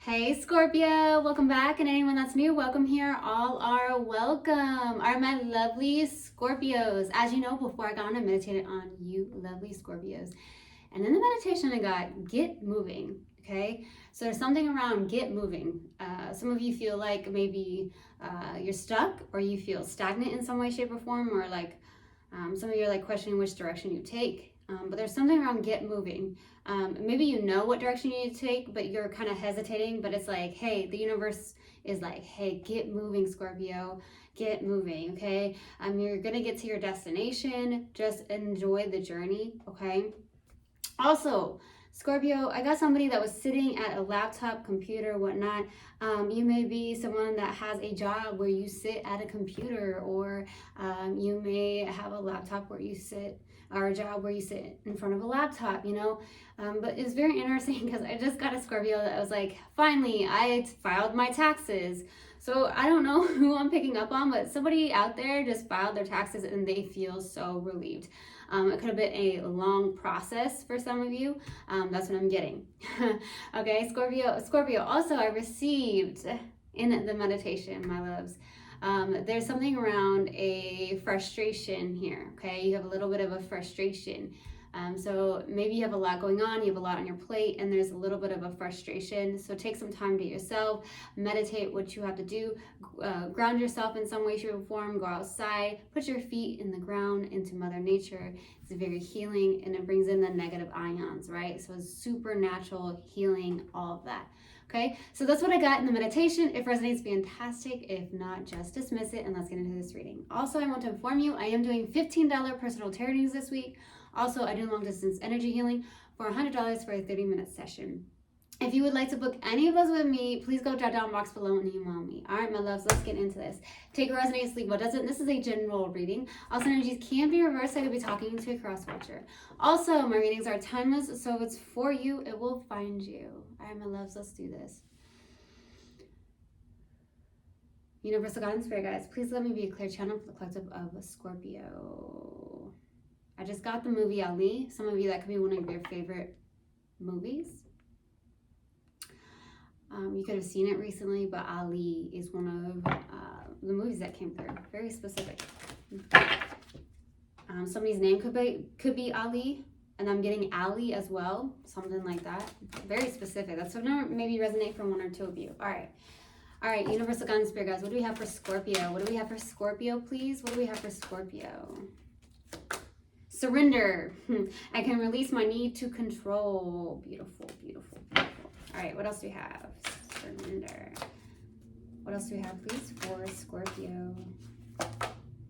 Hey Scorpio, welcome back, and anyone that's new, welcome here. All are welcome. Are my lovely Scorpios. As you know, before I got on, I meditated on you lovely Scorpios. And in the meditation I got, get moving, okay? So there's something around get moving. Some of you feel like maybe you're stuck, or you feel stagnant in some way, shape, or form, or like some of you are like questioning which direction you take. But there's something around get moving. Maybe you know what direction you need to take, but you're kind of hesitating. But it's like, hey, the universe is like, hey, get moving, Scorpio. Get moving, okay? You're gonna get to your destination. Just enjoy the journey, okay? Also, Scorpio, I got somebody that was sitting at a laptop, computer, whatnot. You may be someone that has a job where you sit at a computer, or you may have a laptop where you sit, or a job where you sit in front of a laptop, you know. But it's very interesting because I just got a Scorpio that was like, finally, I filed my taxes. So I don't know who I'm picking up on, but somebody out there just filed their taxes and they feel so relieved. It could have been a long process for some of you. That's what I'm getting. Okay, Scorpio. Also, I received in the meditation, my loves, there's something around a frustration here. Okay, you have a little bit of a frustration. So maybe you have a lot going on, you have a lot on your plate, and there's a little bit of a frustration. So take some time to yourself, meditate what you have to do, ground yourself in some way, shape, or form, go outside, put your feet in the ground, into Mother Nature. It's very healing, and it brings in the negative ions, right? So it's supernatural healing, all of that. Okay, so that's what I got in the meditation. If it resonates, fantastic. If not, just dismiss it, and let's get into this reading. Also, I want to inform you, I am doing $15 personal tarot readings this week. Also, I do long distance energy healing for $100 for a 30-minute session. If you would like to book any of those with me, please go drop down box below and email me. All right, my loves, let's get into this. Take what resonates, leave what doesn't. This is a general reading. Also, energies can be reversed. I could be talking to a cross watcher. Also, my readings are timeless, so if it's for you, it will find you. All right, my loves, let's do this. Universal Guidance Spirit guys, please let me be a clear channel for the collective of Scorpio. I just got the movie Ali. Some of you, that could be one of your favorite movies. You could have seen it recently, but Ali is one of the movies that came through. Very specific. Somebody's name could be Ali, and I'm getting Ali as well, something like that. Very specific. That's what maybe resonate for one or two of you. All right, Universal Guidance Spirit guys, what do we have for Scorpio? What do we have for Scorpio, please? What do we have for Scorpio? Surrender. I can release my need to control. Beautiful, beautiful, beautiful. All right, what else do we have? Surrender. What else do we have, please, for Scorpio?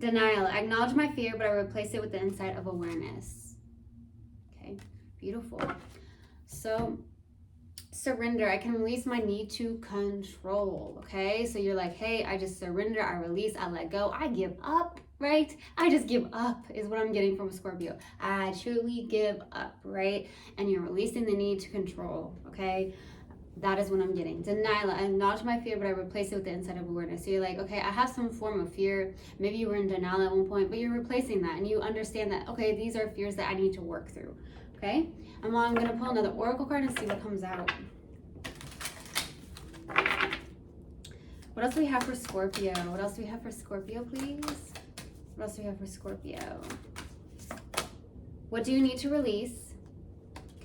Denial. I acknowledge my fear, but I replace it with the insight of awareness. Okay, beautiful. So, surrender. I can release my need to control. Okay, so you're like, hey, I just surrender, I release, I let go, I give up. Right? I just give up is what I'm getting from a Scorpio. I truly give up, right? And you're releasing the need to control, okay? That is what I'm getting. Denial. I acknowledge my fear, but I replace it with the insight of awareness. So you're like, okay, I have some form of fear. Maybe you were in denial at one point, but you're replacing that, and you understand that, okay, these are fears that I need to work through, okay? And well, I'm going to pull another oracle card and see what comes out. What else do we have for Scorpio? What else do we have for Scorpio, please? What else do we have for Scorpio? What do you need to release?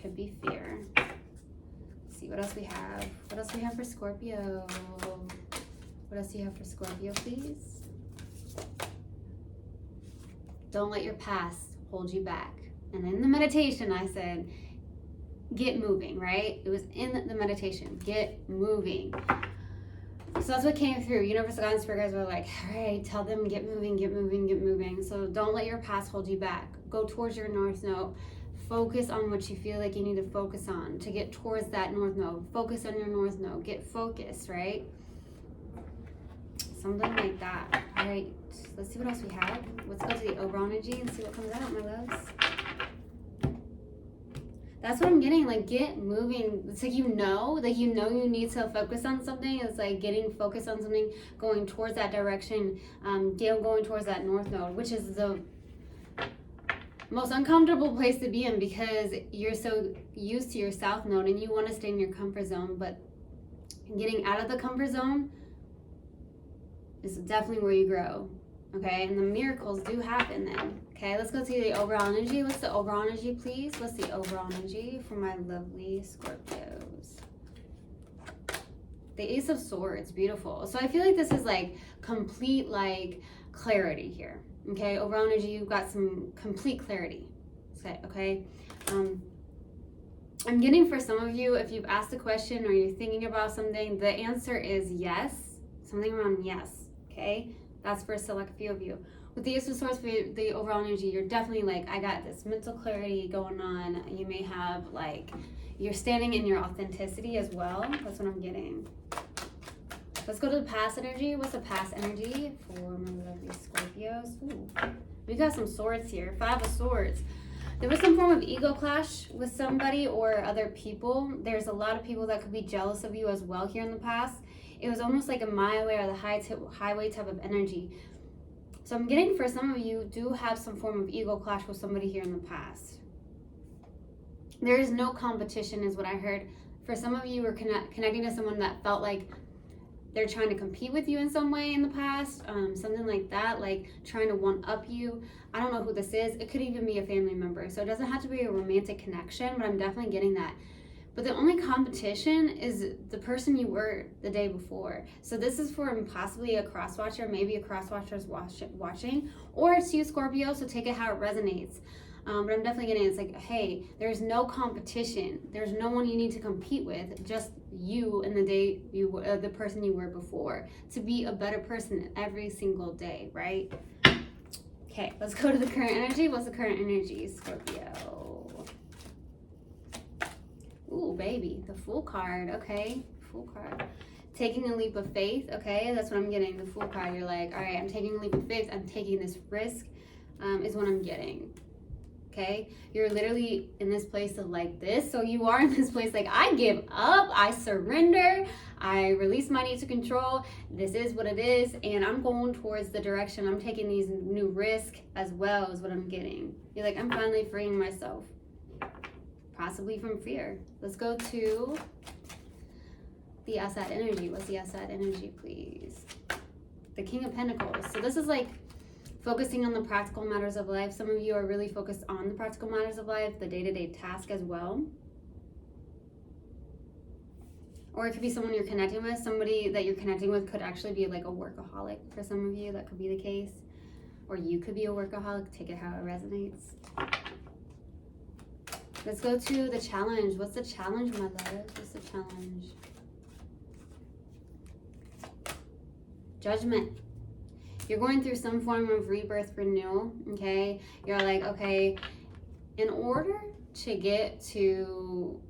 Could be fear. Let's see what else we have. What else do we have for Scorpio? What else do you have for Scorpio, please? Don't let your past hold you back. And in the meditation, I said, get moving, right? It was in the meditation, get moving. So that's what came through. Universal Guidance Spirit guys were like, all right, tell them get moving, get moving, get moving. So don't let your past hold you back. Go towards your North Node. Focus on what you feel like you need to focus on to get towards that North Node. Focus on your North Node. Get focused, right? Something like that. All right, let's see what else we have. Let's go to the overall energy and see what comes out, my loves. That's what I'm getting, like, get moving. It's like you know you need to focus on something. It's like getting focused on something, going towards that direction, going towards that North Node, which is the most uncomfortable place to be in because you're so used to your South Node and you want to stay in your comfort zone, but Getting out of the comfort zone is definitely where you grow. Okay, and the miracles do happen then. Okay, let's go to the overall energy. What's the overall energy, please? What's the overall energy for my lovely Scorpios? The Ace of Swords, beautiful. So I feel like this is like complete like clarity here. Okay, overall energy, you've got some complete clarity. Okay. I'm getting for some of you, if you've asked a question or you're thinking about something, the answer is yes. Something around yes. Okay, that's for a select few of you. With the Ace of Swords, for the overall energy, you're definitely like, I got this mental clarity going on. You may have like, you're standing in your authenticity as well. That's what I'm getting. Let's go to the past energy. What's the past energy for my lovely Scorpios? Ooh, we got some swords here. 5 of Swords. There was some form of ego clash with somebody or other people. There's a lot of people that could be jealous of you as well here in the past. It was almost like a my way or the highway type of energy. So I'm getting for some of you do have some form of ego clash with somebody here in the past. There is no competition is what I heard. For some of you, are connecting to someone that felt like they're trying to compete with you in some way in the past, something like that, like trying to one-up you. I don't know who this is. It could even be a family member. So it doesn't have to be a romantic connection, but I'm definitely getting that. But the only competition is the person you were the day before. So this is for possibly a cross-watcher, maybe a cross-watcher's watching, or it's you, Scorpio, so take it how it resonates. But I'm definitely getting it's like, hey, there's no competition. There's no one you need to compete with, just you and the person you were before, to be a better person every single day, right? Okay, let's go to the current energy. What's the current energy, Scorpio? Ooh, baby, the Fool card. Okay, Fool card. Taking a leap of faith. Okay, that's what I'm getting. The Fool card. You're like, all right, I'm taking a leap of faith. I'm taking this risk. Is what I'm getting. Okay, you're literally in this place of like this. So you are in this place like, I give up, I surrender, I release my need to control. This is what it is, and I'm going towards the direction. I'm taking these new risks as well, is what I'm getting. You're like, I'm finally freeing myself, possibly from fear. Let's go to the outside energy. What's the outside energy, please? The King of Pentacles. So this is like focusing on the practical matters of life. Some of you are really focused on the practical matters of life, the day-to-day task as well. Or it could be someone you're connecting with. Somebody that you're connecting with could actually be like a workaholic for some of you. That could be the case. Or you could be a workaholic. Take it how it resonates. Let's go to the challenge. What's the challenge, my love? What's the challenge? Judgment. You're going through some form of rebirth renewal, okay? You're like, okay, in order to get to,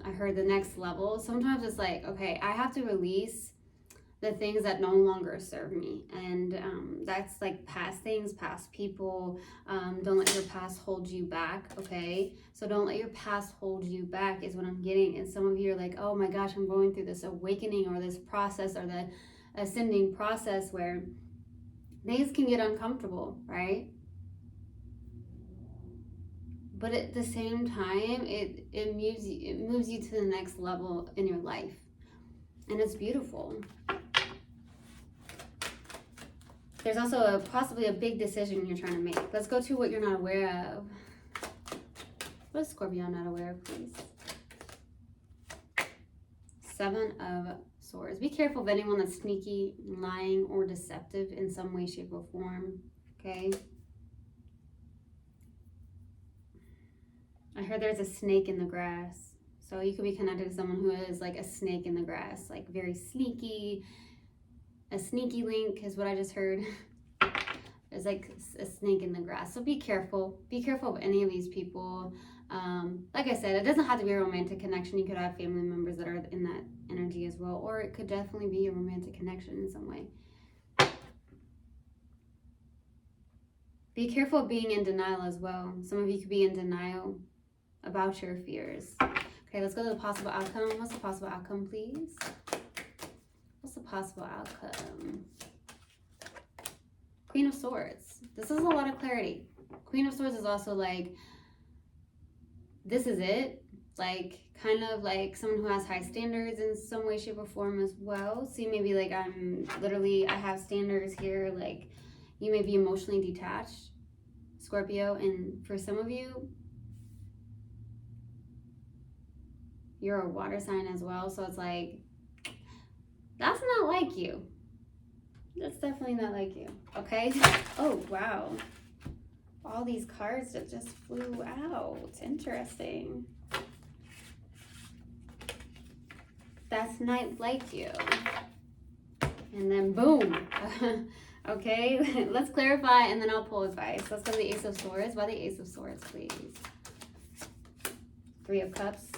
I heard the next level, sometimes it's like, okay, I have to release the things that no longer serve me. And that's like past things, past people. Don't let your past hold you back, okay? So don't let your past hold you back is what I'm getting. And some of you are like, oh my gosh, I'm going through this awakening or this process or the ascending process where things can get uncomfortable, right? But at the same time, it moves you to the next level in your life. And it's beautiful. There's also possibly a big decision you're trying to make. Let's go to what you're not aware of. What is Scorpio not aware of, please? 7 of Swords. Be careful of anyone that's sneaky, lying, or deceptive in some way, shape, or form. Okay? I heard there's a snake in the grass. So you could be connected to someone who is like a snake in the grass, like very sneaky. A sneaky link is what I just heard. There's like a snake in the grass. So be careful. Be careful of any of these people. Like I said, it doesn't have to be a romantic connection. You could have family members that are in that energy as well. Or it could definitely be a romantic connection in some way. Be careful of being in denial as well. Some of you could be in denial about your fears. Okay, let's go to the possible outcome. What's the possible outcome, please? What's the possible outcome? Queen of Swords. This is a lot of clarity. Queen of Swords is also like, this is it. like kind of like someone who has high standards in some way, shape, or form as well. See, maybe like I have standards here, like you may be emotionally detached, Scorpio, and for some of you, you're a water sign as well. So it's like, that's not like you. That's definitely not like you, okay? Oh, wow. All these cards that just flew out. Interesting. That's not like you. And then boom. Okay, let's clarify and then I'll pull advice. Let's go to the Ace of Swords. Why the Ace of Swords, please? Three of Cups,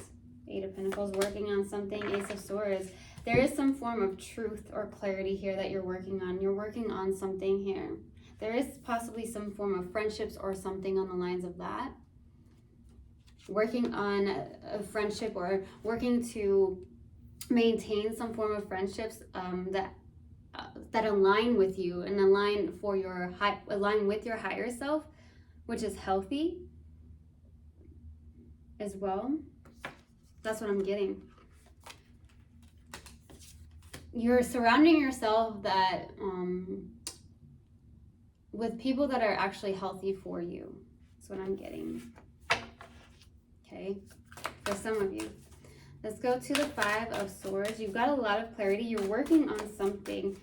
Eight of Pentacles, working on something, Ace of Swords. There is some form of truth or clarity here that you're working on. You're working on something here. There is possibly some form of friendships or something on the lines of that. Working on a friendship or working to maintain some form of friendships that align with you and align with your higher self, which is healthy as well. That's what I'm getting. You're surrounding yourself with people that are actually healthy for you. That's what I'm getting. Okay, for some of you. Let's go to the Five of Swords. You've got a lot of clarity. You're working on something.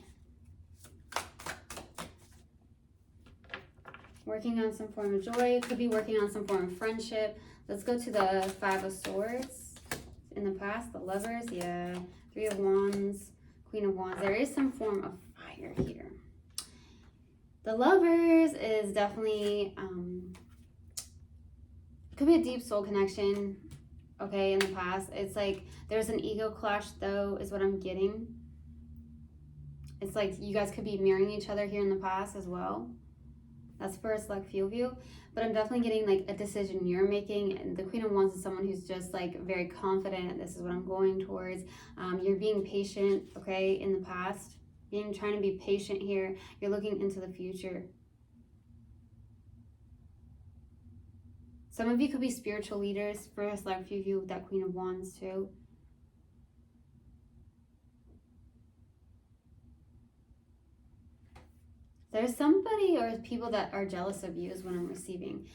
Working on some form of joy. Could be working on some form of friendship. Let's go to the Five of Swords. In the past, the Lovers. Yeah. Three of Wands. Queen of Wands. There is some form of fire here. The Lovers is definitely, could be a deep soul connection. Okay, in the past, it's like there's an ego clash though, is what I'm getting. It's like you guys could be mirroring each other here in the past as well. That's for a select few of you, but I'm definitely getting like a decision you're making. And the Queen of Wands is someone who's just like very confident. This is what I'm going towards. You're being patient, okay, in the past. Trying to be patient here. You're looking into the future. Some of you could be spiritual leaders. For a select few of you with that Queen of Wands too. There's somebody or people that are jealous of you is what I'm receiving.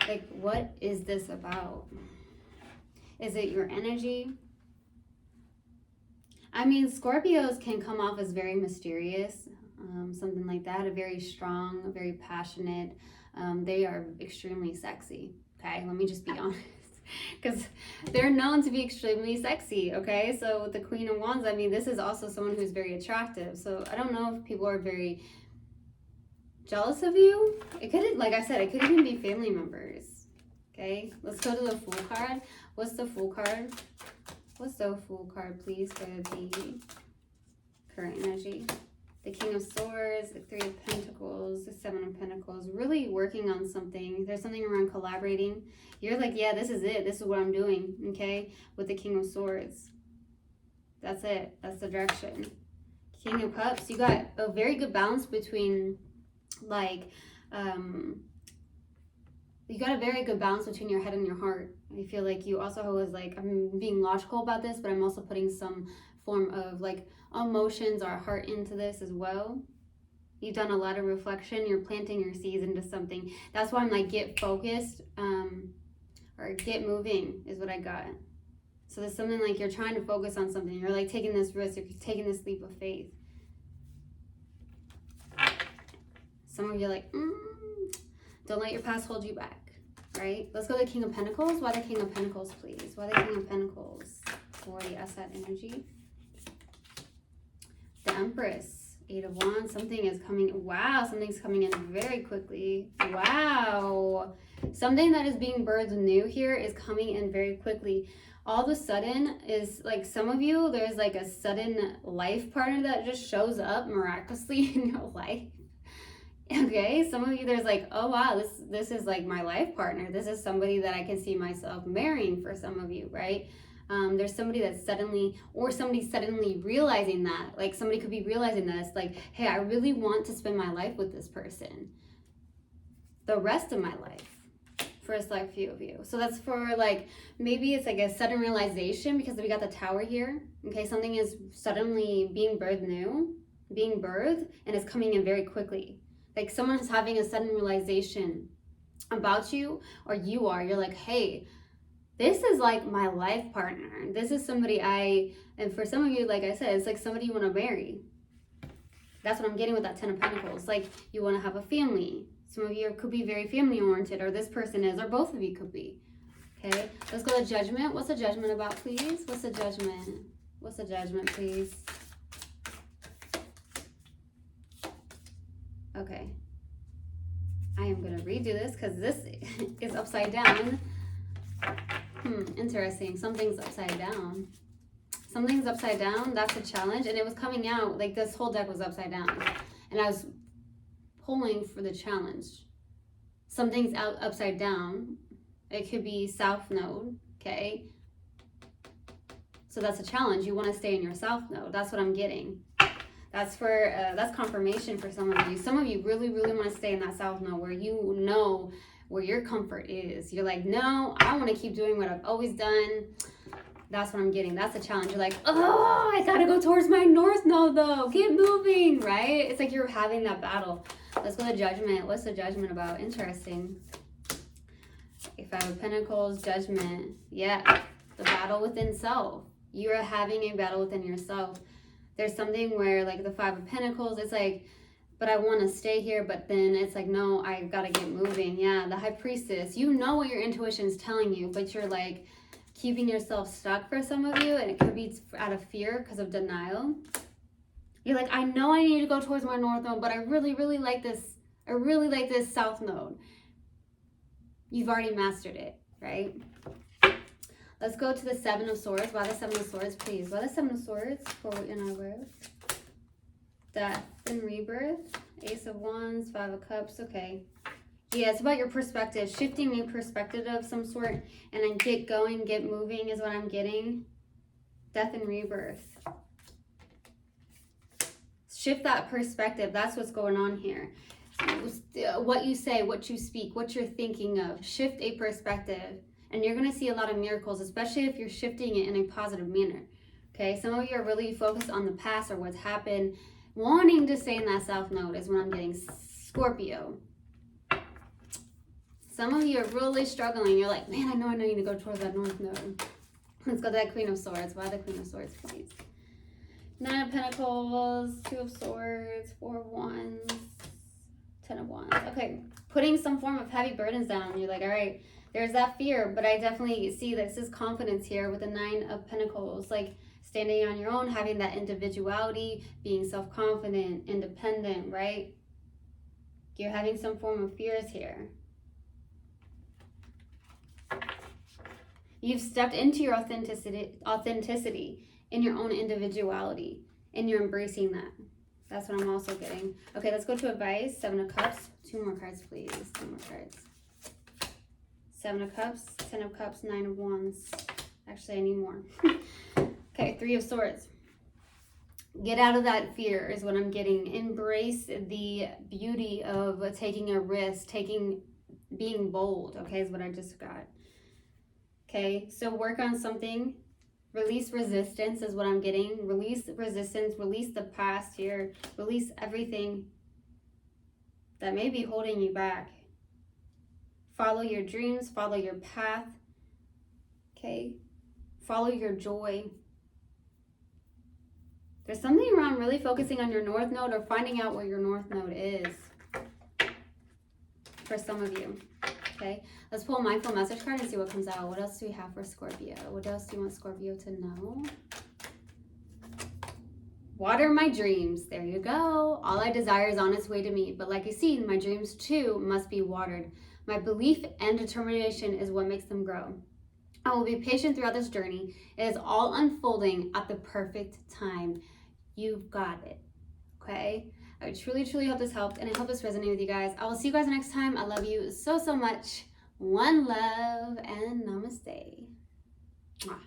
Like, what is this about? Is it your energy? I mean, Scorpios can come off as very mysterious, something like that. A very strong, very passionate. They are extremely sexy. Okay, let me just be honest. Because they're known to be extremely sexy, okay? So with the Queen of Wands, I mean, this is also someone who's very attractive. So I don't know if people are very jealous of you. It could, like I said, it could even be family members, okay? Let's go to the Fool card. What's the Fool card? What's the Fool card, please, for the current energy? The King of Swords, the Three of Pentacles, the Seven of Pentacles, really working on something. There's something around collaborating. You're like, yeah, this is it. This is what I'm doing, okay? With the King of Swords. That's it. That's the direction. King of Cups, you got a very good balance between, like, you got a very good balance between your head and your heart. I feel like you also was like, I'm being logical about this, but I'm also putting some form of, like, emotions or heart into this as well. You've done a lot of reflection. You're planting your seeds into something. That's why I'm like, get focused, or get moving is what I got. So there's something like you're trying to focus on something. You're like taking this risk. You're taking this leap of faith. Some of you are like, don't let your past hold you back, right? Let's go to the King of Pentacles. Why the King of Pentacles, please? Why the King of Pentacles for the Asset energy? The Empress, Eight of Wands. Something is coming. Wow, something's coming in very quickly. Wow. Something that is being birthed new here is coming in very quickly. All of a sudden is like some of you, there's like a sudden life partner that just shows up miraculously in your life. Okay, some of you, there's like, oh wow, this is like my life partner. This is somebody that I can see myself marrying for some of you, right? There's somebody that's suddenly realizing that. Like somebody could be realizing this, like, hey, I really want to spend my life with this person. The rest of my life. for a select few of you. So that's for like, maybe it's like a sudden realization because we got the Tower here. Okay, something is suddenly being birthed, and it's coming in very quickly. Like someone's having a sudden realization about you, or you're like, hey, this is like my life partner. This is somebody and for some of you, like I said, it's like somebody you want to marry. That's what I'm getting with that 10 of Pentacles. Like you want to have a family. Some of you could be very family oriented, or this person is, or both of you could be. Okay, let's go to Judgment. What's the Judgment about, please? What's the Judgment? What's the Judgment, please? Okay. I am going to redo this because this is upside down. Interesting. Something's upside down. Something's upside down. That's a challenge. And it was coming out, like this whole deck was upside down. And I was pulling for the challenge. Something's upside down. It could be South Node. Okay. So that's a challenge. You want to stay in your South Node. That's what I'm getting. That's for, that's confirmation for some of you. Some of you really, really want to stay in that South Node where you know where your comfort is. You're like, no, I want to keep doing what I've always done. That's what I'm getting. That's a challenge. You're like, oh, I gotta go towards my North Node though. Get moving, right? It's like you're having that battle. Let's go to Judgment. What's the Judgment about? Interesting. Okay, 5 of Pentacles, Judgment. Yeah, the battle within self. You're having a battle within yourself. There's something where like the 5 of Pentacles, it's like, but I want to stay here, but then it's like, no, I gotta get moving. Yeah, the High Priestess. You know what your intuition is telling you, but you're like keeping yourself stuck for some of you, and it could be out of fear because of denial. You're like, I know I need to go towards my North Node, but I really, really like this. I really like this South Node. You've already mastered it, right? Let's go to the 7 of Swords. Why the 7 of Swords, please? Why the 7 of Swords for in our growth? Death and rebirth. Ace of Wands, 5 of Cups. Okay. Yeah, it's about your perspective. Shifting a perspective of some sort. And then get going, get moving is what I'm getting. Death and rebirth. Shift that perspective. That's what's going on here. What you say, what you speak, what you're thinking of. Shift a perspective. And you're going to see a lot of miracles, especially if you're shifting it in a positive manner. Okay, some of you are really focused on the past or what's happened. Wanting to stay in that South Node is what I'm getting. Scorpio. Some of you are really struggling. You're like, man, I know I need to go towards that North Node. Let's go to that Queen of Swords. Why the Queen of Swords, please? 9 of Pentacles, 2 of Swords, 4 of Wands, 10 of Wands. Okay, putting some form of heavy burdens down. You're like, all right, there's that fear, but I definitely see this is confidence here with the 9 of Pentacles. Like standing on your own, having that individuality, being self-confident, independent, right? You're having some form of fears here. You've stepped into your authenticity in your own individuality, and you're embracing that. That's what I'm also getting. Okay, let's go to advice. 7 of Cups. 2 more cards, please. 2 more cards. 7 of Cups, 10 of Cups, 9 of Wands. Actually, I need more. Okay, 3 of Swords. Get out of that fear is what I'm getting. Embrace the beauty of taking a risk, being bold, okay, is what I just got. Okay, so work on something. Release resistance is what I'm getting. Release resistance, release the past here. Release everything that may be holding you back. Follow your dreams, follow your path. Okay, follow your joy. There's something around really focusing on your North Node or finding out where your North Node is for some of you. Okay, let's pull a mindful message card and see what comes out. What else do we have for Scorpio? What else do you want Scorpio to know? Water my dreams. There you go. All I desire is on its way to me. But like you see, my dreams too must be watered. My belief and determination is what makes them grow. I will be patient throughout this journey. It is all unfolding at the perfect time. You've got it. Okay? I truly, truly hope this helped, and I hope this resonated with you guys. I will see you guys next time. I love you so, so much. One love and namaste. Mwah.